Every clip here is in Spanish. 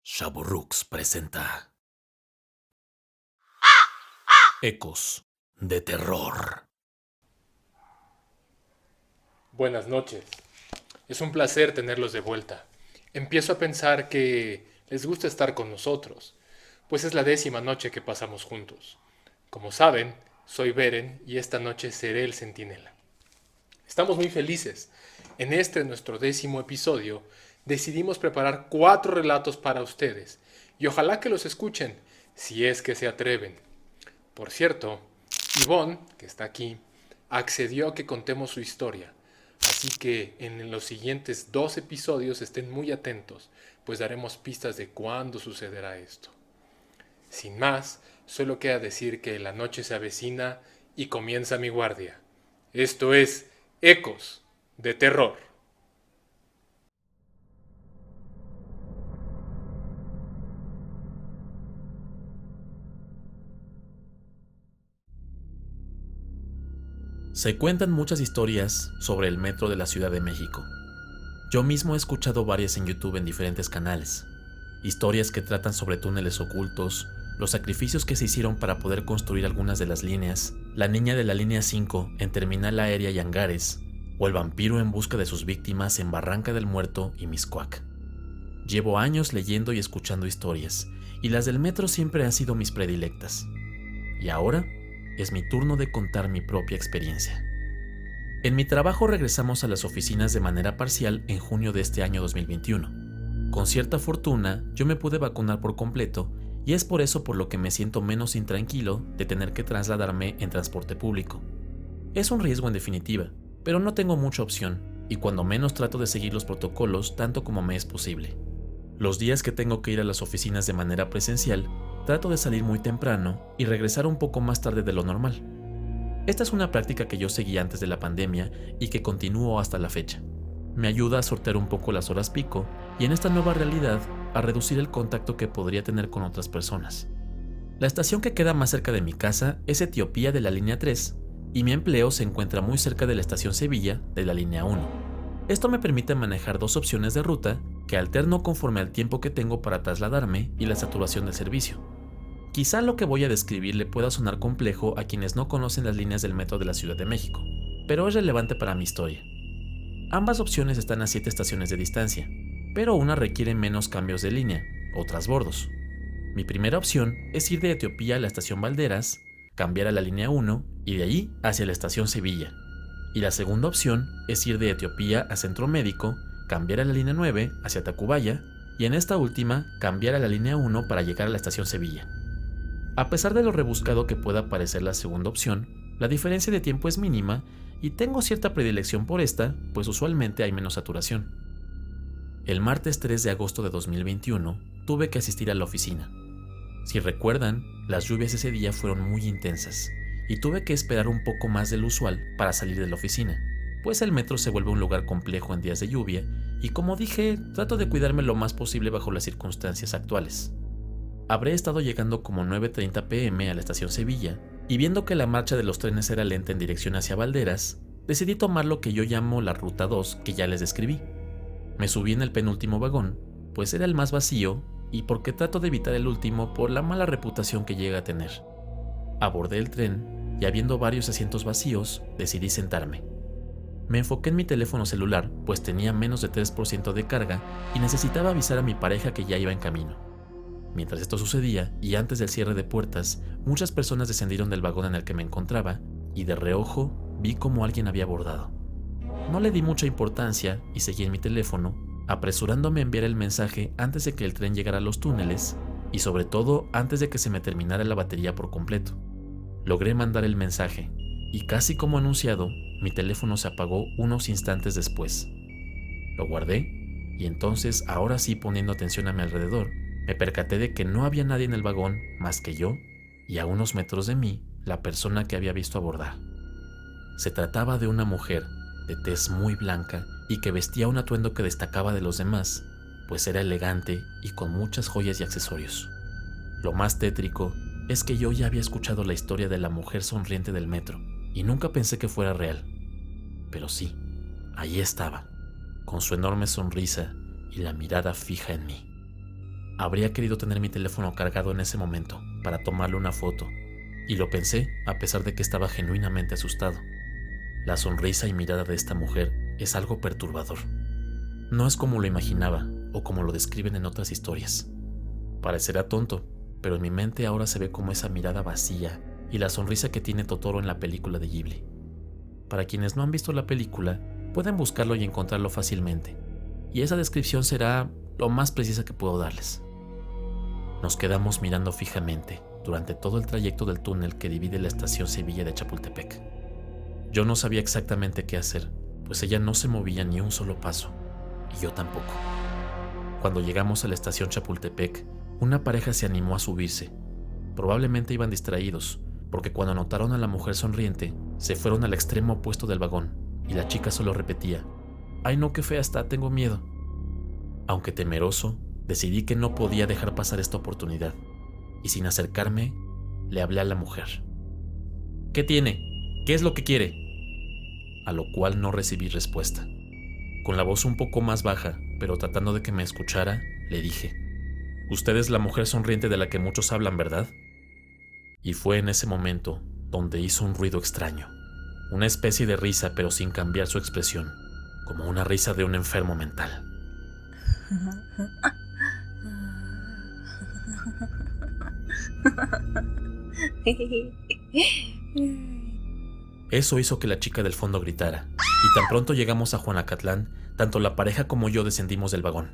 Shaburrux presenta Ecos de Terror. Buenas noches. Es un placer tenerlos de vuelta. Empiezo a pensar que les gusta estar con nosotros, pues es la 10ª noche que pasamos juntos. Como saben, soy Beren y esta noche seré el centinela. Estamos muy felices. En este nuestro 10º episodio decidimos preparar 4 relatos para ustedes y ojalá que los escuchen, si es que se atreven. Por cierto, Yvonne, que está aquí, accedió a que contemos su historia. Así que en los siguientes 2 episodios estén muy atentos, pues daremos pistas de cuándo sucederá esto. Sin más, solo queda decir que la noche se avecina y comienza mi guardia. Esto es Ecos de Terror. Se cuentan muchas historias sobre el metro de la Ciudad de México. Yo mismo he escuchado varias en YouTube en diferentes canales. Historias que tratan sobre túneles ocultos, los sacrificios que se hicieron para poder construir algunas de las líneas, la niña de la línea 5 en Terminal Aérea y Angares, o el vampiro en busca de sus víctimas en Barranca del Muerto y Mixcoac. Llevo años leyendo y escuchando historias, y las del metro siempre han sido mis predilectas. Y ahora es mi turno de contar mi propia experiencia. En mi trabajo regresamos a las oficinas de manera parcial en junio de este año 2021. Con cierta fortuna, yo me pude vacunar por completo y es por eso por lo que me siento menos intranquilo de tener que trasladarme en transporte público. Es un riesgo en definitiva, pero no tengo mucha opción y cuando menos trato de seguir los protocolos tanto como me es posible. Los días que tengo que ir a las oficinas de manera presencial, trato de salir muy temprano y regresar un poco más tarde de lo normal. Esta es una práctica que yo seguí antes de la pandemia y que continúo hasta la fecha. Me ayuda a sortear un poco las horas pico y en esta nueva realidad a reducir el contacto que podría tener con otras personas. La estación que queda más cerca de mi casa es Etiopía de la línea 3 y mi empleo se encuentra muy cerca de la estación Sevilla de la línea 1. Esto me permite manejar 2 opciones de ruta que alterno conforme al tiempo que tengo para trasladarme y la saturación del servicio. Quizá lo que voy a describir le pueda sonar complejo a quienes no conocen las líneas del metro de la Ciudad de México, pero es relevante para mi historia. Ambas opciones están a 7 estaciones de distancia, pero una requiere menos cambios de línea o transbordos. Mi primera opción es ir de Etiopía a la estación Valderas, cambiar a la línea 1 y de allí hacia la estación Sevilla. Y la segunda opción es ir de Etiopía a Centro Médico, cambiar a la línea 9 hacia Tacubaya y en esta última cambiar a la línea 1 para llegar a la estación Sevilla. A pesar de lo rebuscado que pueda parecer la segunda opción, la diferencia de tiempo es mínima y tengo cierta predilección por esta, pues usualmente hay menos saturación. El martes 3 de agosto de 2021 tuve que asistir a la oficina. Si recuerdan, las lluvias ese día fueron muy intensas y tuve que esperar un poco más del usual para salir de la oficina, pues el metro se vuelve un lugar complejo en días de lluvia y como dije, trato de cuidarme lo más posible bajo las circunstancias actuales. Habré estado llegando como 9:30 p.m. a la estación Sevilla y viendo que la marcha de los trenes era lenta en dirección hacia Valderas, decidí tomar lo que yo llamo la Ruta 2 que ya les describí. Me subí en el penúltimo vagón, pues era el más vacío y porque trato de evitar el último por la mala reputación que llega a tener. Abordé el tren y habiendo varios asientos vacíos, decidí sentarme. Me enfoqué en mi teléfono celular, pues tenía menos de 3% de carga y necesitaba avisar a mi pareja que ya iba en camino. Mientras esto sucedía, y antes del cierre de puertas, muchas personas descendieron del vagón en el que me encontraba, y de reojo vi cómo alguien había abordado. No le di mucha importancia y seguí en mi teléfono, apresurándome a enviar el mensaje antes de que el tren llegara a los túneles, y sobre todo antes de que se me terminara la batería por completo. Logré mandar el mensaje, y casi como anunciado, mi teléfono se apagó unos instantes después. Lo guardé, y entonces, ahora sí poniendo atención a mi alrededor, me percaté de que no había nadie en el vagón más que yo y a unos metros de mí la persona que había visto abordar. Se trataba de una mujer de tez muy blanca y que vestía un atuendo que destacaba de los demás, pues era elegante y con muchas joyas y accesorios. Lo más tétrico es que yo ya había escuchado la historia de la mujer sonriente del metro y nunca pensé que fuera real. Pero sí, allí estaba, con su enorme sonrisa y la mirada fija en mí. Habría querido tener mi teléfono cargado en ese momento para tomarle una foto, y lo pensé a pesar de que estaba genuinamente asustado. La sonrisa y mirada de esta mujer es algo perturbador. No es como lo imaginaba o como lo describen en otras historias. Parecerá tonto, pero en mi mente ahora se ve como esa mirada vacía y la sonrisa que tiene Totoro en la película de Ghibli. Para quienes no han visto la película, pueden buscarlo y encontrarlo fácilmente, y esa descripción será lo más precisa que puedo darles. Nos quedamos mirando fijamente durante todo el trayecto del túnel que divide la estación Sevilla de Chapultepec. Yo no sabía exactamente qué hacer, pues ella no se movía ni un solo paso, y yo tampoco. Cuando llegamos a la estación Chapultepec, una pareja se animó a subirse. Probablemente iban distraídos, porque cuando notaron a la mujer sonriente, se fueron al extremo opuesto del vagón, y la chica solo repetía: «Ay no, qué fea está, tengo miedo». Aunque temeroso, decidí que no podía dejar pasar esta oportunidad, y sin acercarme, le hablé a la mujer. «¿Qué tiene? ¿Qué es lo que quiere?». A lo cual no recibí respuesta. Con la voz un poco más baja, pero tratando de que me escuchara, le dije: «Usted es la mujer sonriente de la que muchos hablan, ¿verdad?». Y fue en ese momento donde hizo un ruido extraño, una especie de risa pero sin cambiar su expresión, como una risa de un enfermo mental. Eso hizo que la chica del fondo gritara, y tan pronto llegamos a Juanacatlán, tanto la pareja como yo descendimos del vagón.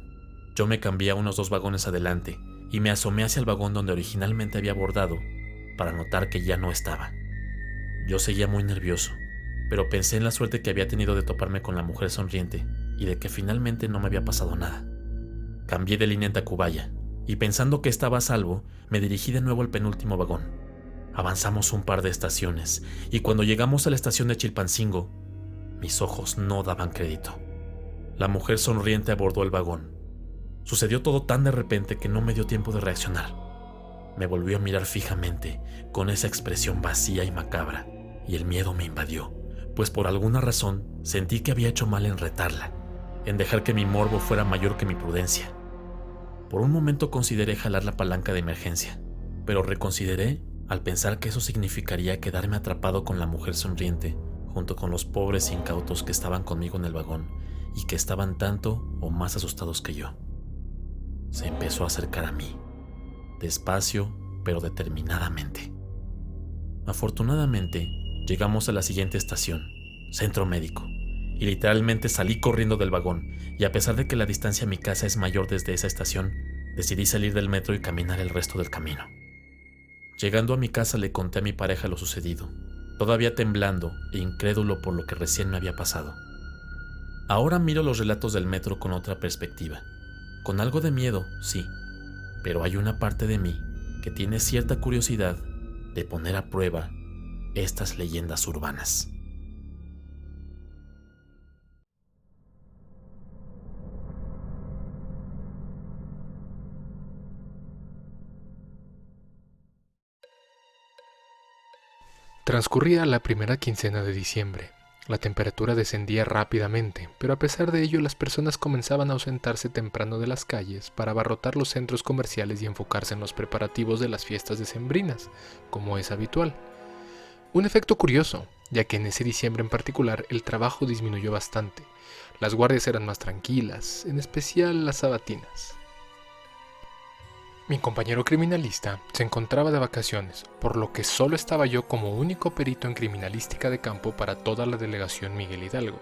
Yo me cambié a unos 2 vagones adelante y me asomé hacia el vagón donde originalmente había abordado para notar que ya no estaba. Yo seguía muy nervioso, pero pensé en la suerte que había tenido de toparme con la mujer sonriente y de que finalmente no me había pasado nada. Cambié de línea en Tacubaya y pensando que estaba a salvo, me dirigí de nuevo al penúltimo vagón. Avanzamos un par de estaciones y cuando llegamos a la estación de Chilpancingo, mis ojos no daban crédito. La mujer sonriente abordó el vagón. Sucedió todo tan de repente que no me dio tiempo de reaccionar. Me volvió a mirar fijamente, con esa expresión vacía y macabra, y el miedo me invadió, pues por alguna razón sentí que había hecho mal en retarla, en dejar que mi morbo fuera mayor que mi prudencia. Por un momento consideré jalar la palanca de emergencia, pero reconsideré al pensar que eso significaría quedarme atrapado con la mujer sonriente, junto con los pobres incautos que estaban conmigo en el vagón y que estaban tanto o más asustados que yo. Se empezó a acercar a mí, despacio pero determinadamente. Afortunadamente, llegamos a la siguiente estación, Centro Médico, y literalmente salí corriendo del vagón, y a pesar de que la distancia a mi casa es mayor desde esa estación, decidí salir del metro y caminar el resto del camino. Llegando a mi casa le conté a mi pareja lo sucedido, todavía temblando e incrédulo por lo que recién me había pasado. Ahora miro los relatos del metro con otra perspectiva, con algo de miedo, sí, pero hay una parte de mí que tiene cierta curiosidad de poner a prueba estas leyendas urbanas. Transcurría la primera quincena de diciembre. La temperatura descendía rápidamente, pero a pesar de ello las personas comenzaban a ausentarse temprano de las calles para abarrotar los centros comerciales y enfocarse en los preparativos de las fiestas decembrinas, como es habitual. Un efecto curioso, ya que en ese diciembre en particular el trabajo disminuyó bastante. Las guardias eran más tranquilas, en especial las sabatinas. Mi compañero criminalista se encontraba de vacaciones, por lo que solo estaba yo como único perito en criminalística de campo para toda la delegación Miguel Hidalgo.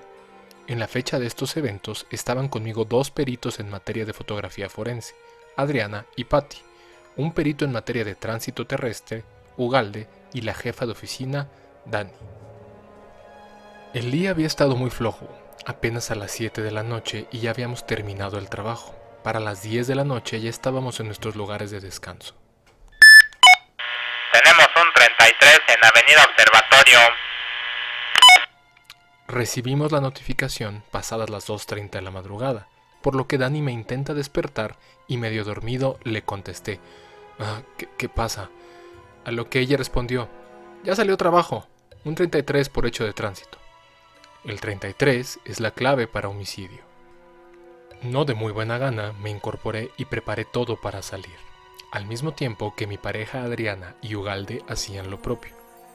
En la fecha de estos eventos estaban conmigo 2 peritos en materia de fotografía forense, Adriana y Patti, un perito en materia de tránsito terrestre, Ugalde, y la jefa de oficina, Dani. El día había estado muy flojo, apenas a las 7 de la noche y ya habíamos terminado el trabajo. Para las 10 de la noche ya estábamos en nuestros lugares de descanso. Tenemos un 33 en Avenida Observatorio. Recibimos la notificación pasadas las 2:30 de la madrugada, por lo que Dani me intenta despertar y medio dormido le contesté: ¿Qué pasa? A lo que ella respondió: ya salió trabajo, un 33 por hecho de tránsito. El 33 es la clave para homicidio. No de muy buena gana, me incorporé y preparé todo para salir, al mismo tiempo que mi pareja Adriana y Ugalde hacían lo propio.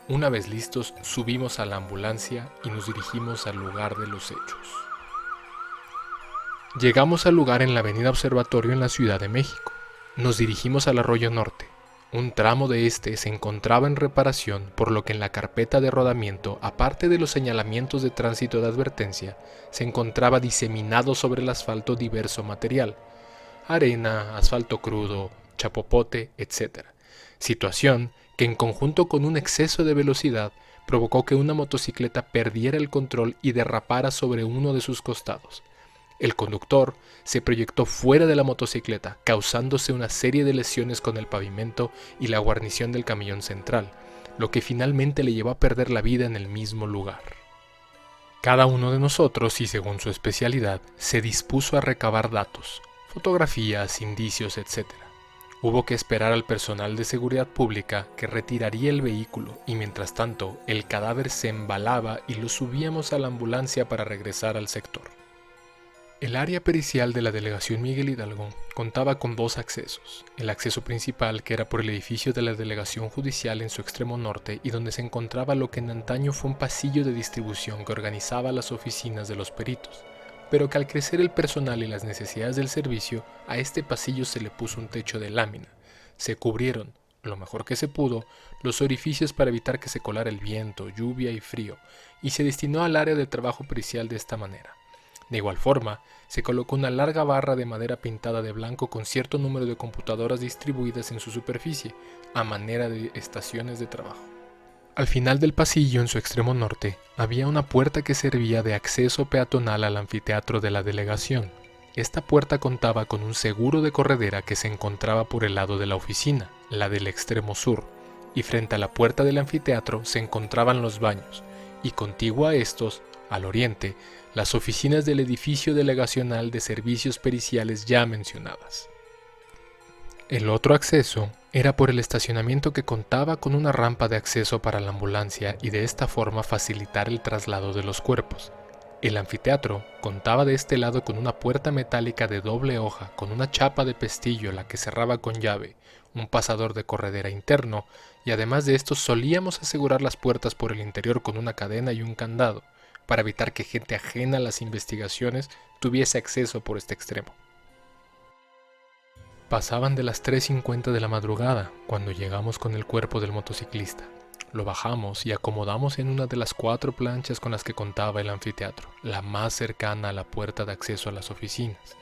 Una vez listos, subimos a la ambulancia y nos dirigimos al lugar de los hechos. Llegamos al lugar en la avenida Observatorio en la Ciudad de México. Nos dirigimos al Arroyo Norte. Un tramo de este se encontraba en reparación, por lo que en la carpeta de rodamiento, aparte de los señalamientos de tránsito de advertencia, se encontraba diseminado sobre el asfalto diverso material: arena, asfalto crudo, chapopote, etc. Situación que, en conjunto con un exceso de velocidad, provocó que una motocicleta perdiera el control y derrapara sobre uno de sus costados. El conductor se proyectó fuera de la motocicleta, causándose una serie de lesiones con el pavimento y la guarnición del camión central, lo que finalmente le llevó a perder la vida en el mismo lugar. Cada uno de nosotros, y según su especialidad, se dispuso a recabar datos, fotografías, indicios, etc. Hubo que esperar al personal de seguridad pública que retiraría el vehículo, y mientras tanto el cadáver se embalaba y lo subíamos a la ambulancia para regresar al sector. El área pericial de la delegación Miguel Hidalgo contaba con dos accesos: el acceso principal, que era por el edificio de la delegación judicial en su extremo norte y donde se encontraba lo que en antaño fue un pasillo de distribución que organizaba las oficinas de los peritos, pero que al crecer el personal y las necesidades del servicio, a este pasillo se le puso un techo de lámina. Se cubrieron, lo mejor que se pudo, los orificios para evitar que se colara el viento, lluvia y frío, y se destinó al área de trabajo pericial de esta manera. De igual forma, se colocó una larga barra de madera pintada de blanco con cierto número de computadoras distribuidas en su superficie, a manera de estaciones de trabajo. Al final del pasillo, en su extremo norte, había una puerta que servía de acceso peatonal al anfiteatro de la delegación. Esta puerta contaba con un seguro de corredera que se encontraba por el lado de la oficina, la del extremo sur, y frente a la puerta del anfiteatro se encontraban los baños, y contiguo a estos, al oriente, las oficinas del edificio delegacional de servicios periciales ya mencionadas. El otro acceso era por el estacionamiento, que contaba con una rampa de acceso para la ambulancia y de esta forma facilitar el traslado de los cuerpos. El anfiteatro contaba de este lado con una puerta metálica de doble hoja con una chapa de pestillo, la que cerraba con llave, un pasador de corredera interno, y además de esto solíamos asegurar las puertas por el interior con una cadena y un candado, para evitar que gente ajena a las investigaciones tuviese acceso por este extremo. Pasaban de las 3:50 de la madrugada cuando llegamos con el cuerpo del motociclista. Lo bajamos y acomodamos en una de las 4 planchas con las que contaba el anfiteatro, la más cercana a la puerta de acceso a las oficinas.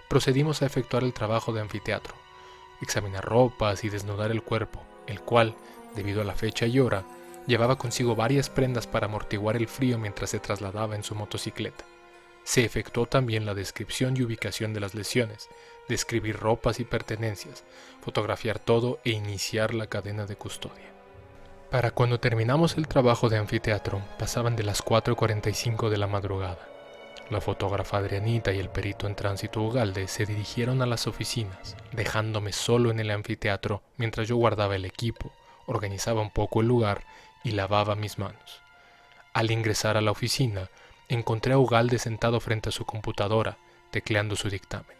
Procedimos a efectuar el trabajo de anfiteatro, examinar ropas y desnudar el cuerpo, el cual, debido a la fecha y hora, llevaba consigo varias prendas para amortiguar el frío mientras se trasladaba en su motocicleta. Se efectuó también la descripción y ubicación de las lesiones, describir ropas y pertenencias, fotografiar todo e iniciar la cadena de custodia. Para cuando terminamos el trabajo de anfiteatro, pasaban de las 4:45 de la madrugada. La fotógrafa Adrianita y el perito en tránsito Ugalde se dirigieron a las oficinas, dejándome solo en el anfiteatro mientras yo guardaba el equipo, organizaba un poco el lugar y lavaba mis manos. Al ingresar a la oficina, encontré a Ugalde sentado frente a su computadora, tecleando su dictamen.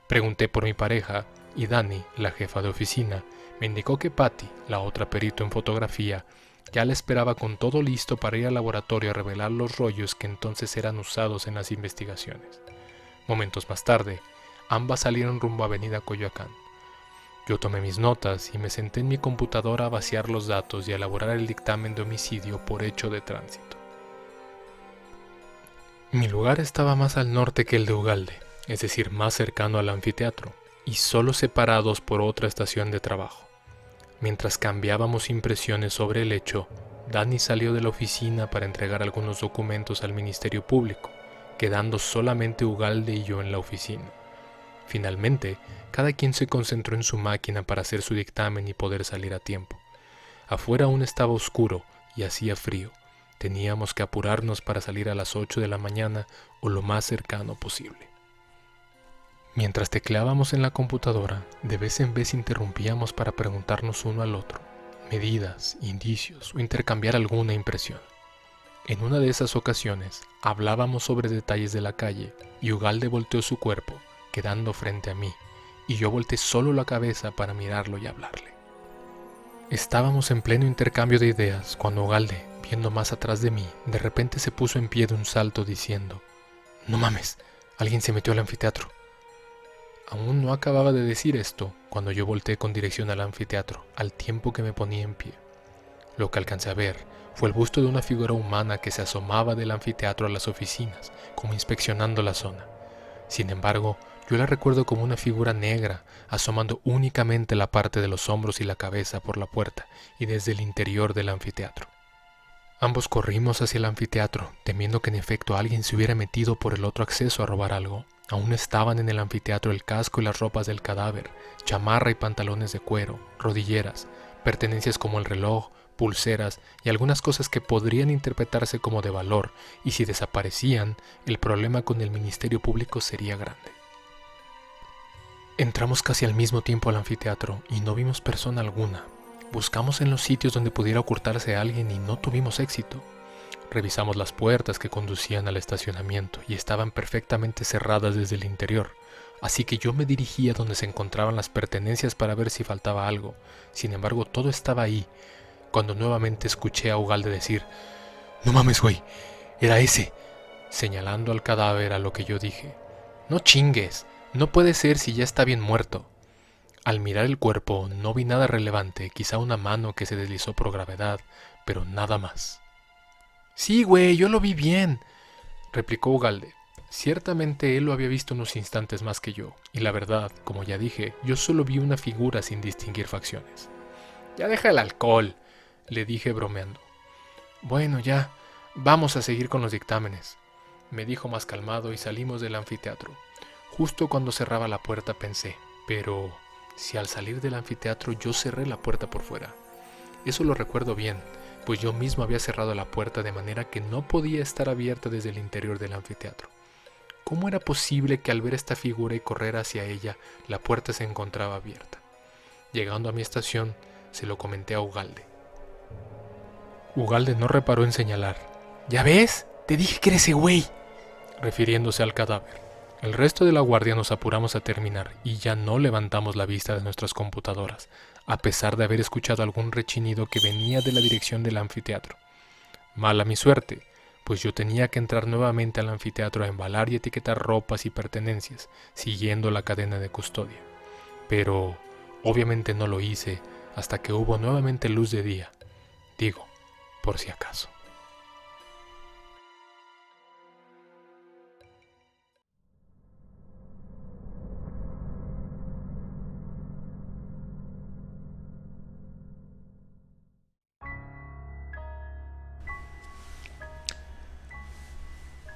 Pregunté por mi pareja y Dani, la jefa de oficina, me indicó que Patty, la otra perito en fotografía, ya la esperaba con todo listo para ir al laboratorio a revelar los rollos que entonces eran usados en las investigaciones. Momentos más tarde, ambas salieron rumbo a Avenida Coyoacán. Yo tomé mis notas y me senté en mi computadora a vaciar los datos y a elaborar el dictamen de homicidio por hecho de tránsito. Mi lugar estaba más al norte que el de Ugalde, es decir, más cercano al anfiteatro, y solo separados por otra estación de trabajo. Mientras cambiábamos impresiones sobre el hecho, Dani salió de la oficina para entregar algunos documentos al Ministerio Público, quedando solamente Ugalde y yo en la oficina. Finalmente, cada quien se concentró en su máquina para hacer su dictamen y poder salir a tiempo. Afuera aún estaba oscuro y hacía frío. Teníamos que apurarnos para salir a las 8 de la mañana o lo más cercano posible. Mientras tecleábamos en la computadora, de vez en vez interrumpíamos para preguntarnos uno al otro medidas, indicios o intercambiar alguna impresión. En una de esas ocasiones hablábamos sobre detalles de la calle y Ugalde volteó su cuerpo, quedando frente a mí, y yo volteé solo la cabeza para mirarlo y hablarle. Estábamos en pleno intercambio de ideas cuando Ugalde, viendo más atrás de mí, de repente se puso en pie de un salto diciendo: «No mames, alguien se metió al anfiteatro». Aún no acababa de decir esto cuando yo volteé con dirección al anfiteatro, al tiempo que me ponía en pie. Lo que alcancé a ver fue el busto de una figura humana que se asomaba del anfiteatro a las oficinas, como inspeccionando la zona. Sin embargo, yo la recuerdo como una figura negra, asomando únicamente la parte de los hombros y la cabeza por la puerta y desde el interior del anfiteatro. Ambos corrimos hacia el anfiteatro, temiendo que en efecto alguien se hubiera metido por el otro acceso a robar algo. Aún estaban en el anfiteatro el casco y las ropas del cadáver, chamarra y pantalones de cuero, rodilleras, pertenencias como el reloj, pulseras y algunas cosas que podrían interpretarse como de valor, y si desaparecían, el problema con el Ministerio Público sería grande. Entramos casi al mismo tiempo al anfiteatro y no vimos persona alguna. Buscamos en los sitios donde pudiera ocultarse alguien y no tuvimos éxito. Revisamos las puertas que conducían al estacionamiento y estaban perfectamente cerradas desde el interior, así que yo me dirigí a donde se encontraban las pertenencias para ver si faltaba algo. Sin embargo, todo estaba ahí, cuando nuevamente escuché a Ugalde decir: «No mames, güey, era ese», señalando al cadáver, a lo que yo dije: «No chingues, no puede ser si ya está bien muerto». Al mirar el cuerpo no vi nada relevante, quizá una mano que se deslizó por gravedad, pero nada más. «Sí, güey, yo lo vi bien», replicó Ugalde. Ciertamente él lo había visto unos instantes más que yo, y la verdad, como ya dije, yo solo vi una figura sin distinguir facciones. «Ya deja el alcohol», le dije bromeando. «Bueno, ya, vamos a seguir con los dictámenes», me dijo más calmado y salimos del anfiteatro. Justo cuando cerraba la puerta pensé: pero si al salir del anfiteatro yo cerré la puerta por fuera. Eso lo recuerdo bien, pues yo mismo había cerrado la puerta de manera que no podía estar abierta desde el interior del anfiteatro. ¿Cómo era posible que al ver esta figura y correr hacia ella, la puerta se encontraba abierta? Llegando a mi estación, se lo comenté a Ugalde. Ugalde no reparó en señalar: «¿Ya ves? Te dije que era ese güey», refiriéndose al cadáver. El resto de la guardia nos apuramos a terminar y ya no levantamos la vista de nuestras computadoras, a pesar de haber escuchado algún rechinido que venía de la dirección del anfiteatro. Mala mi suerte, pues yo tenía que entrar nuevamente al anfiteatro a embalar y etiquetar ropas y pertenencias, siguiendo la cadena de custodia. Pero obviamente no lo hice hasta que hubo nuevamente luz de día. Digo, por si acaso.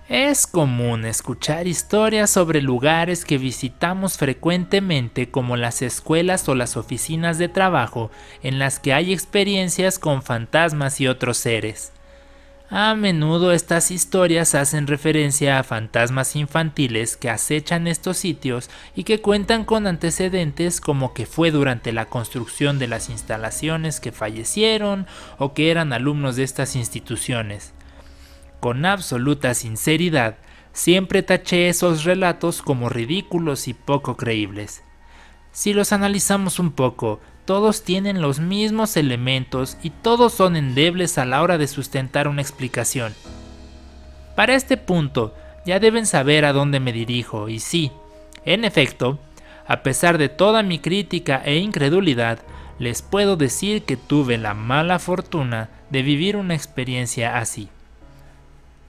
Es común escuchar historias sobre lugares que visitamos frecuentemente, como las escuelas o las oficinas de trabajo, en las que hay experiencias con fantasmas y otros seres. A menudo estas historias hacen referencia a fantasmas infantiles que acechan estos sitios y que cuentan con antecedentes como que fue durante la construcción de las instalaciones que fallecieron o que eran alumnos de estas instituciones. Con absoluta sinceridad, siempre taché esos relatos como ridículos y poco creíbles. Si los analizamos un poco, todos tienen los mismos elementos y todos son endebles a la hora de sustentar una explicación. Para este punto, ya deben saber a dónde me dirijo, y sí, en efecto, a pesar de toda mi crítica e incredulidad, les puedo decir que tuve la mala fortuna de vivir una experiencia así.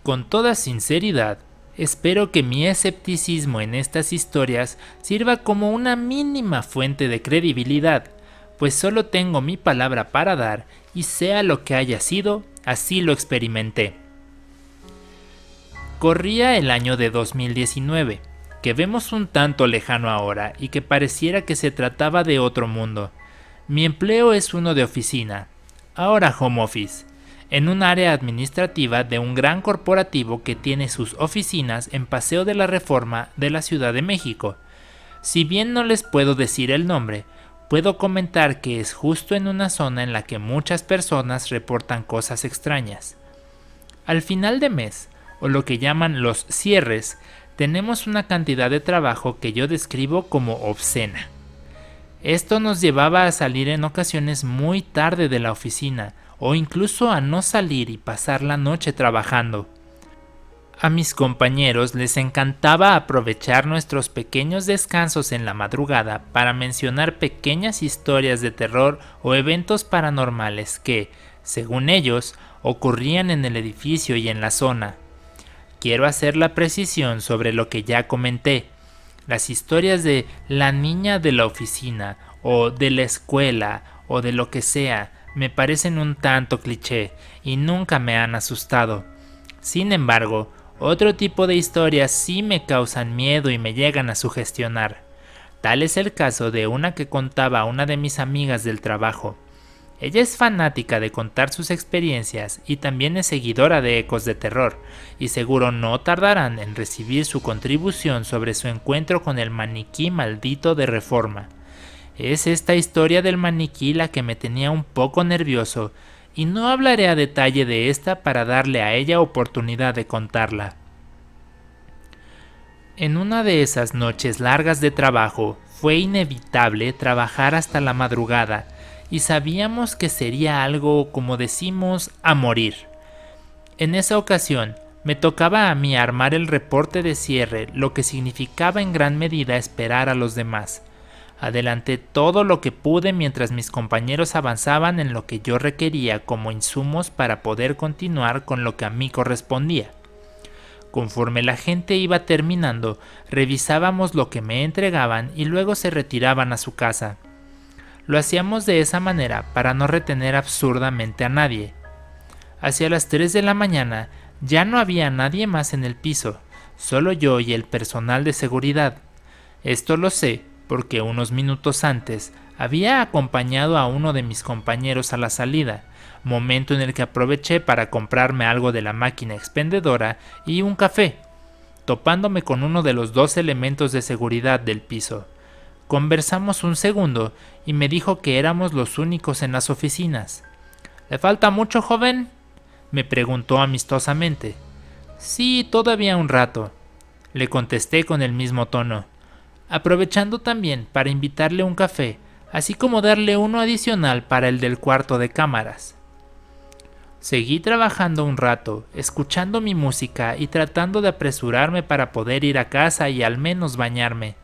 Con toda sinceridad, espero que mi escepticismo en estas historias sirva como una mínima fuente de credibilidad, pues solo tengo mi palabra para dar y sea lo que haya sido, así lo experimenté. Corría el año de 2019, que vemos un tanto lejano ahora y que pareciera que se trataba de otro mundo. Mi empleo es uno de oficina, ahora home office, en un área administrativa de un gran corporativo que tiene sus oficinas en Paseo de la Reforma de la Ciudad de México. Si bien no les puedo decir el nombre, puedo comentar que es justo en una zona en la que muchas personas reportan cosas extrañas. Al final de mes, o lo que llaman los cierres, tenemos una cantidad de trabajo que yo describo como obscena. Esto nos llevaba a salir en ocasiones muy tarde de la oficina, o incluso a no salir y pasar la noche trabajando. A mis compañeros les encantaba aprovechar nuestros pequeños descansos en la madrugada para mencionar pequeñas historias de terror o eventos paranormales que, según ellos, ocurrían en el edificio y en la zona. Quiero hacer la precisión sobre lo que ya comenté. Las historias de la niña de la oficina, o de la escuela, o de lo que sea, me parecen un tanto cliché y nunca me han asustado. Sin embargo, otro tipo de historias sí me causan miedo y me llegan a sugestionar. Tal es el caso de una que contaba una de mis amigas del trabajo. Ella es fanática de contar sus experiencias y también es seguidora de Ecos de Terror, y seguro no tardarán en recibir su contribución sobre su encuentro con el maniquí maldito de Reforma. Es esta historia del maniquí la que me tenía un poco nervioso, y no hablaré a detalle de esta para darle a ella oportunidad de contarla. En una de esas noches largas de trabajo, fue inevitable trabajar hasta la madrugada, y sabíamos que sería algo, como decimos, a morir. En esa ocasión, me tocaba a mí armar el reporte de cierre, lo que significaba en gran medida esperar a los demás. Adelanté todo lo que pude mientras mis compañeros avanzaban en lo que yo requería como insumos para poder continuar con lo que a mí correspondía. Conforme la gente iba terminando, revisábamos lo que me entregaban y luego se retiraban a su casa. Lo hacíamos de esa manera para no retener absurdamente a nadie. Hacia las 3 de la mañana ya no había nadie más en el piso, solo yo y el personal de seguridad. Esto lo sé porque unos minutos antes había acompañado a uno de mis compañeros a la salida, momento en el que aproveché para comprarme algo de la máquina expendedora y un café, topándome con uno de los 2 elementos de seguridad del piso. Conversamos un segundo y me dijo que éramos los únicos en las oficinas. ¿Le falta mucho, joven?, me preguntó amistosamente. Sí, todavía un rato, le contesté con el mismo tono, aprovechando también para invitarle un café, así como darle uno adicional para el del cuarto de cámaras. Seguí trabajando un rato, escuchando mi música y tratando de apresurarme para poder ir a casa y al menos bañarme.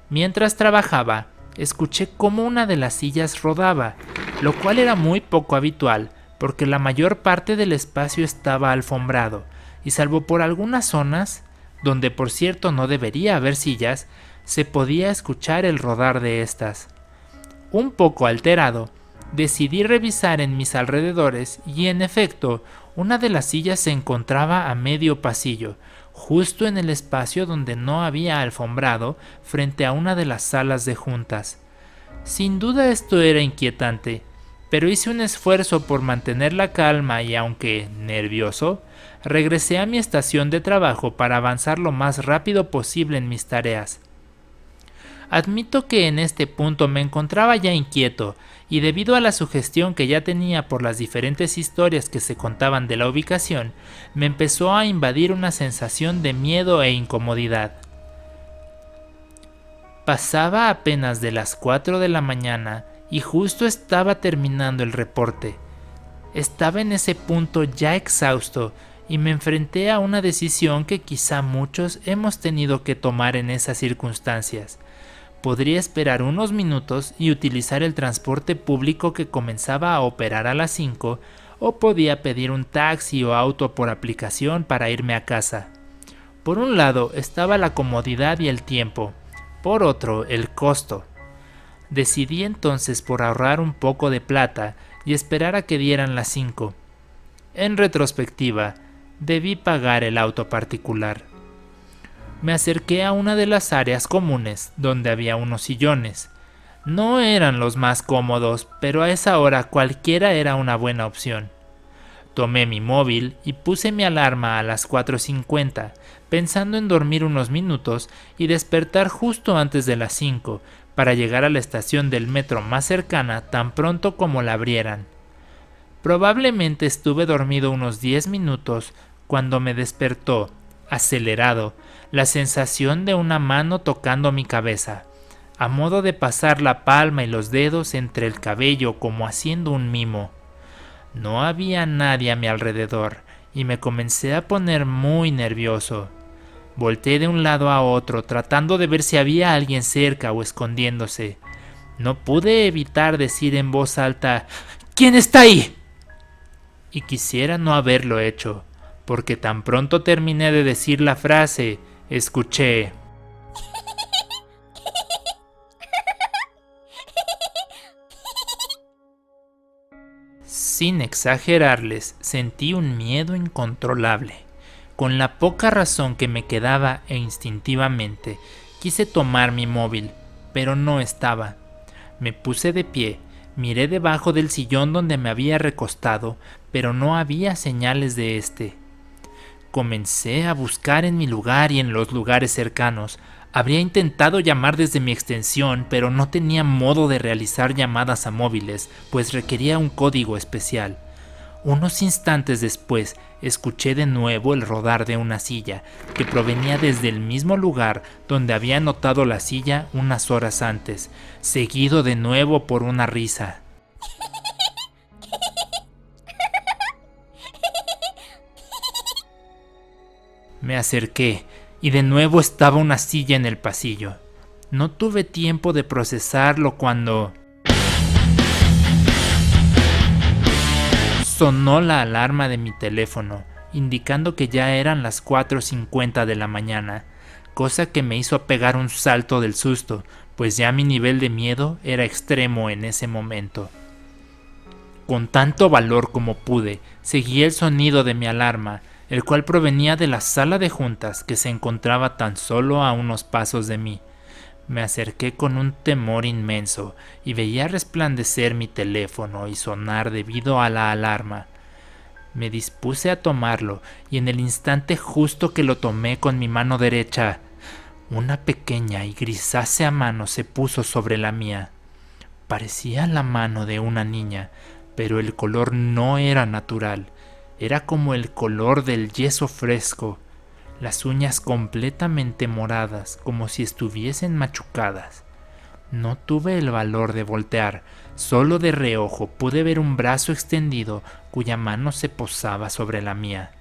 Mientras trabajaba, escuché cómo una de las sillas rodaba, lo cual era muy poco habitual, porque la mayor parte del espacio estaba alfombrado, y salvo por algunas zonas, donde por cierto no debería haber sillas, se podía escuchar el rodar de estas. Un poco alterado, decidí revisar en mis alrededores y en efecto, una de las sillas se encontraba a medio pasillo, justo en el espacio donde no había alfombrado frente a una de las salas de juntas. Sin duda esto era inquietante, pero hice un esfuerzo por mantener la calma y aunque nervioso, regresé a mi estación de trabajo para avanzar lo más rápido posible en mis tareas. Admito que en este punto me encontraba ya inquieto y debido a la sugestión que ya tenía por las diferentes historias que se contaban de la ubicación, me empezó a invadir una sensación de miedo e incomodidad. Pasaba apenas de las 4 de la mañana y justo estaba terminando el reporte. Estaba en ese punto ya exhausto y me enfrenté a una decisión que quizá muchos hemos tenido que tomar en esas circunstancias. Podría esperar unos minutos y utilizar el transporte público que comenzaba a operar a las 5, o podía pedir un taxi o auto por aplicación para irme a casa. Por un lado estaba la comodidad y el tiempo, por otro el costo. Decidí entonces por ahorrar un poco de plata y esperar a que dieran las 5. En retrospectiva, debí pagar el auto particular. Me acerqué a una de las áreas comunes, donde había unos sillones. No eran los más cómodos, pero a esa hora cualquiera era una buena opción. Tomé mi móvil y puse mi alarma a las 4:50, pensando en dormir unos minutos y despertar justo antes de las 5, para llegar a la estación del metro más cercana tan pronto como la abrieran. Probablemente estuve dormido unos 10 minutos cuando me despertó, acelerado, la sensación de una mano tocando mi cabeza, a modo de pasar la palma y los dedos entre el cabello como haciendo un mimo. No había nadie a mi alrededor y me comencé a poner muy nervioso. Volteé de un lado a otro tratando de ver si había alguien cerca o escondiéndose. No pude evitar decir en voz alta: ¿Quién está ahí? Y quisiera no haberlo hecho, porque tan pronto terminé de decir la frase, escuché: Sin exagerarles, sentí un miedo incontrolable. Con la poca razón que me quedaba e instintivamente, quise tomar mi móvil, pero no estaba. Me puse de pie, miré debajo del sillón donde me había recostado, pero no había señales de este. Comencé a buscar en mi lugar y en los lugares cercanos. Habría intentado llamar desde mi extensión, pero no tenía modo de realizar llamadas a móviles, pues requería un código especial. Unos instantes después, escuché de nuevo el rodar de una silla, que provenía desde el mismo lugar donde había notado la silla unas horas antes, seguido de nuevo por una risa. Me acerqué, y de nuevo estaba una silla en el pasillo. No tuve tiempo de procesarlo cuando sonó la alarma de mi teléfono, indicando que ya eran las 4:50 de la mañana, cosa que me hizo pegar un salto del susto, pues ya mi nivel de miedo era extremo en ese momento. Con tanto valor como pude, seguí el sonido de mi alarma, el cual provenía de la sala de juntas que se encontraba tan solo a unos pasos de mí. Me acerqué con un temor inmenso y veía resplandecer mi teléfono y sonar debido a la alarma. Me dispuse a tomarlo y en el instante justo que lo tomé con mi mano derecha, una pequeña y grisácea mano se puso sobre la mía. Parecía la mano de una niña, pero el color no era natural. Era como el color del yeso fresco, las uñas completamente moradas, como si estuviesen machucadas. No tuve el valor de voltear, solo de reojo pude ver un brazo extendido cuya mano se posaba sobre la mía.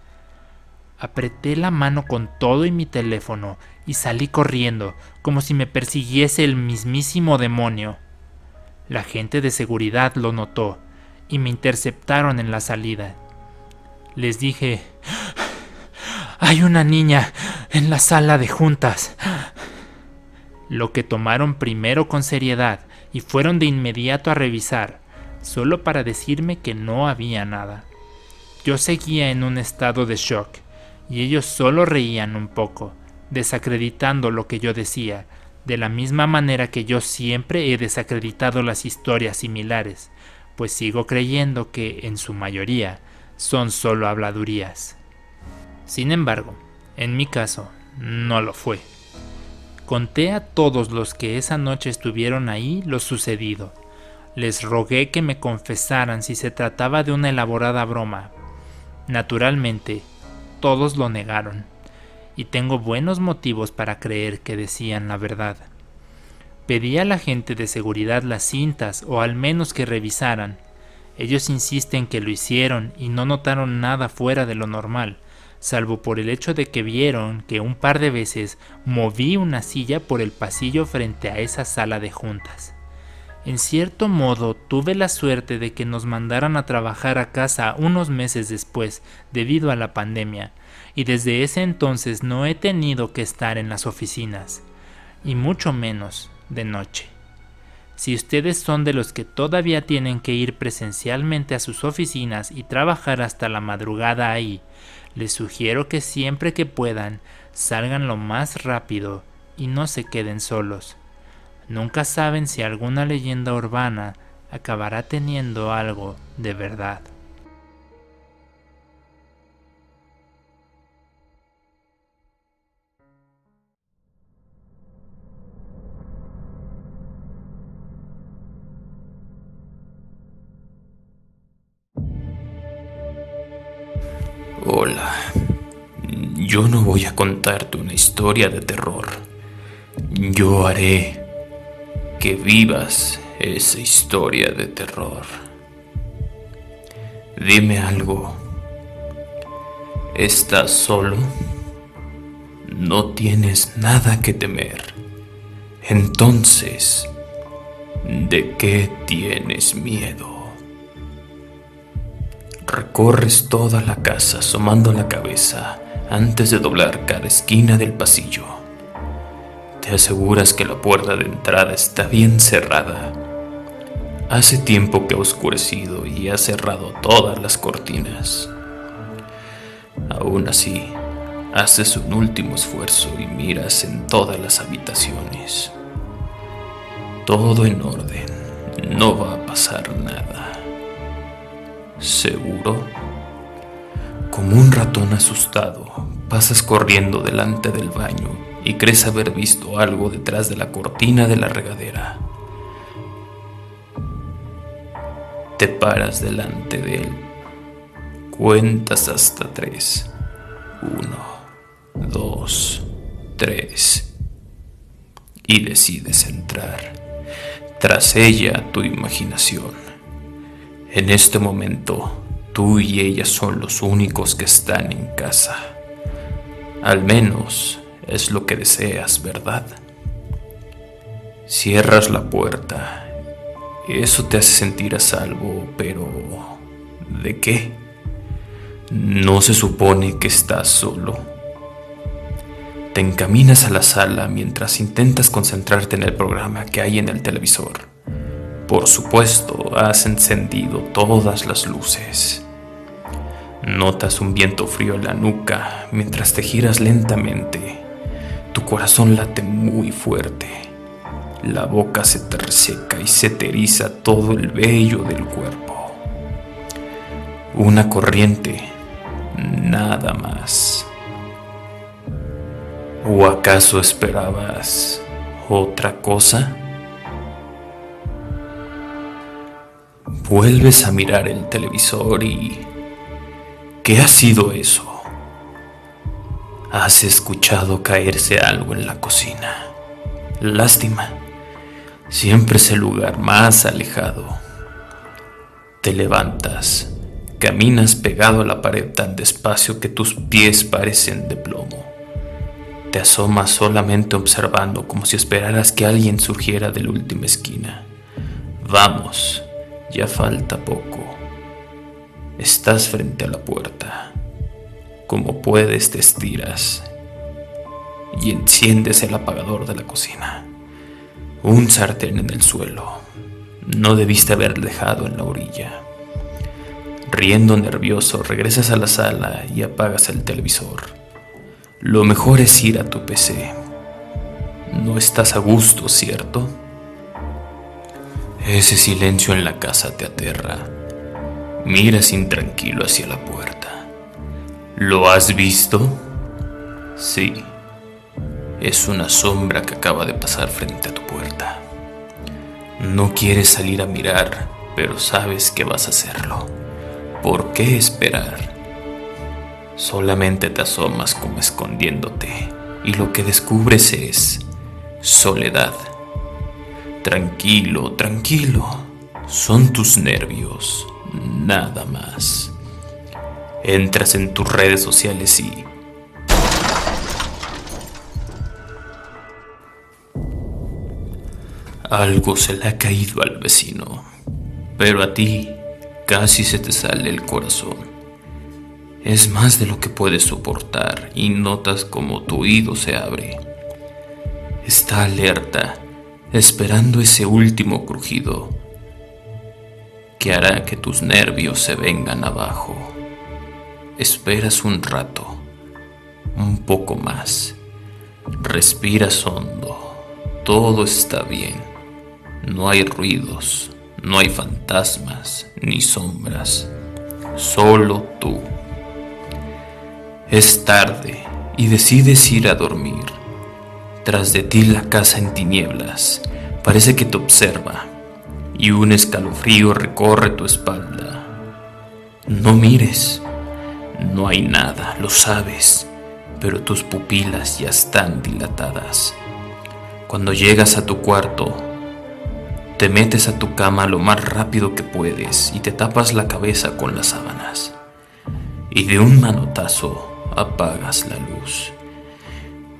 Apreté la mano con todo y mi teléfono y salí corriendo, como si me persiguiese el mismísimo demonio. La gente de seguridad lo notó y me interceptaron en la salida. Les dije: «Hay una niña en la sala de juntas», lo que tomaron primero con seriedad y fueron de inmediato a revisar, solo para decirme que no había nada. Yo seguía en un estado de shock, y ellos solo reían un poco, desacreditando lo que yo decía, de la misma manera que yo siempre he desacreditado las historias similares, pues sigo creyendo que, en su mayoría, son solo habladurías. Sin embargo, en mi caso, no lo fue. Conté a todos los que esa noche estuvieron ahí lo sucedido. Les rogué que me confesaran si se trataba de una elaborada broma. Naturalmente, todos lo negaron, y tengo buenos motivos para creer que decían la verdad. Pedí a la gente de seguridad las cintas o al menos que revisaran. Ellos insisten que lo hicieron y no notaron nada fuera de lo normal, salvo por el hecho de que vieron que un par de veces moví una silla por el pasillo frente a esa sala de juntas. En cierto modo, tuve la suerte de que nos mandaran a trabajar a casa unos meses después, debido a la pandemia, y desde ese entonces no he tenido que estar en las oficinas, y mucho menos de noche. Si ustedes son de los que todavía tienen que ir presencialmente a sus oficinas y trabajar hasta la madrugada ahí, les sugiero que siempre que puedan, salgan lo más rápido y no se queden solos. Nunca saben si alguna leyenda urbana acabará teniendo algo de verdad. Hola, yo no voy a contarte una historia de terror. Yo haré que vivas esa historia de terror. Dime algo. ¿Estás solo? No tienes nada que temer. Entonces, ¿de qué tienes miedo? Recorres toda la casa asomando la cabeza antes de doblar cada esquina del pasillo. Te aseguras que la puerta de entrada está bien cerrada. Hace tiempo que ha oscurecido y has cerrado todas las cortinas. Aún así, haces un último esfuerzo y miras en todas las habitaciones. Todo en orden, no va a pasar nada. ¿Seguro? Como un ratón asustado, pasas corriendo delante del baño y crees haber visto algo detrás de la cortina de la regadera. Te paras delante de él. Cuentas hasta 3. 1, 2, 3. Y decides entrar. Tras ella, tu imaginación. En este momento, tú y ella son los únicos que están en casa. Al menos es lo que deseas, ¿verdad? Cierras la puerta. Eso te hace sentir a salvo, pero ¿de qué? ¿No se supone que estás solo? Te encaminas a la sala mientras intentas concentrarte en el programa que hay en el televisor. Por supuesto, has encendido todas las luces. Notas un viento frío en la nuca mientras te giras lentamente. Tu corazón late muy fuerte. La boca se te reseca y se te eriza todo el vello del cuerpo. Una corriente, nada más. ¿O acaso esperabas otra cosa? Vuelves a mirar el televisor y... ¿qué ha sido eso? Has escuchado caerse algo en la cocina. Lástima. Siempre es el lugar más alejado. Te levantas, caminas pegado a la pared tan despacio que tus pies parecen de plomo. Te asomas solamente observando como si esperaras que alguien surgiera de la última esquina. Vamos. Ya falta poco. Estás frente a la puerta. Como puedes te estiras y enciendes el apagador de la cocina. Un sartén en el suelo. No debiste haber dejado en la orilla. Riendo nervioso, regresas a la sala y apagas el televisor. Lo mejor es ir a tu PC. No estás a gusto, ¿cierto? Ese silencio en la casa te aterra. Miras intranquilo hacia la puerta. ¿Lo has visto? Sí. Es una sombra que acaba de pasar frente a tu puerta. No quieres salir a mirar, pero sabes que vas a hacerlo. ¿Por qué esperar? Solamente te asomas como escondiéndote y lo que descubres es soledad. Tranquilo, tranquilo. Son tus nervios, nada más. Entras en tus redes sociales y... algo se le ha caído al vecino, pero a ti casi se te sale el corazón. Es más de lo que puedes soportar y notas como tu oído se abre. Está alerta, esperando ese último crujido que hará que tus nervios se vengan abajo. Esperas un rato, un poco más. Respiras hondo. Todo está bien. No hay ruidos, no hay fantasmas ni sombras. Solo tú. Es tarde y decides ir a dormir. Tras de ti la casa en tinieblas parece que te observa y un escalofrío recorre tu espalda. No mires, No hay nada, lo sabes, pero tus pupilas ya están dilatadas. Cuando llegas a tu cuarto, te metes a tu cama lo más rápido que puedes y te tapas la cabeza con las sábanas. Y de un manotazo apagas la luz,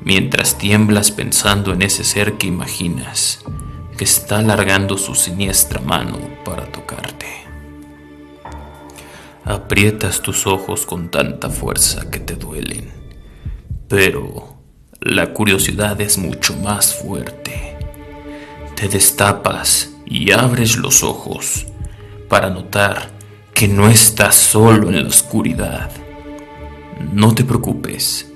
mientras tiemblas pensando en ese ser que imaginas que está alargando su siniestra mano para tocarte. Aprietas tus ojos con tanta fuerza que te duelen, pero la curiosidad es mucho más fuerte. Te destapas y abres los ojos para notar que no estás solo en la oscuridad. No te preocupes,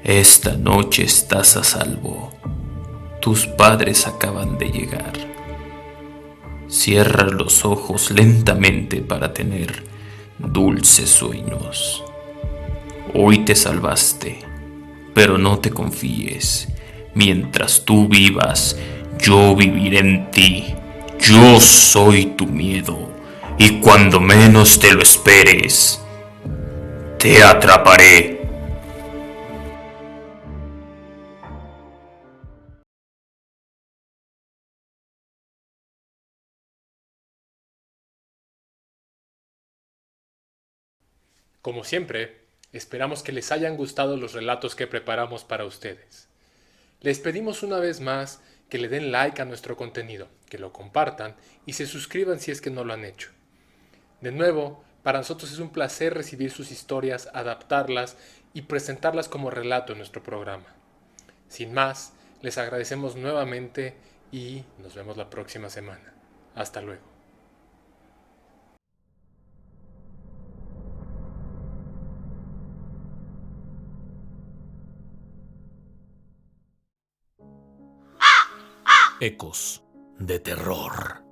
esta noche estás a salvo. Tus padres acaban de llegar. Cierra los ojos lentamente para tener dulces sueños. Hoy te salvaste, pero no te confíes. Mientras tú vivas, yo viviré en ti. Yo soy tu miedo, y cuando menos te lo esperes, te atraparé. Como siempre, esperamos que les hayan gustado los relatos que preparamos para ustedes. Les pedimos una vez más que le den like a nuestro contenido, que lo compartan y se suscriban si es que no lo han hecho. De nuevo, para nosotros es un placer recibir sus historias, adaptarlas y presentarlas como relato en nuestro programa. Sin más, les agradecemos nuevamente y nos vemos la próxima semana. Hasta luego. Ecos de terror.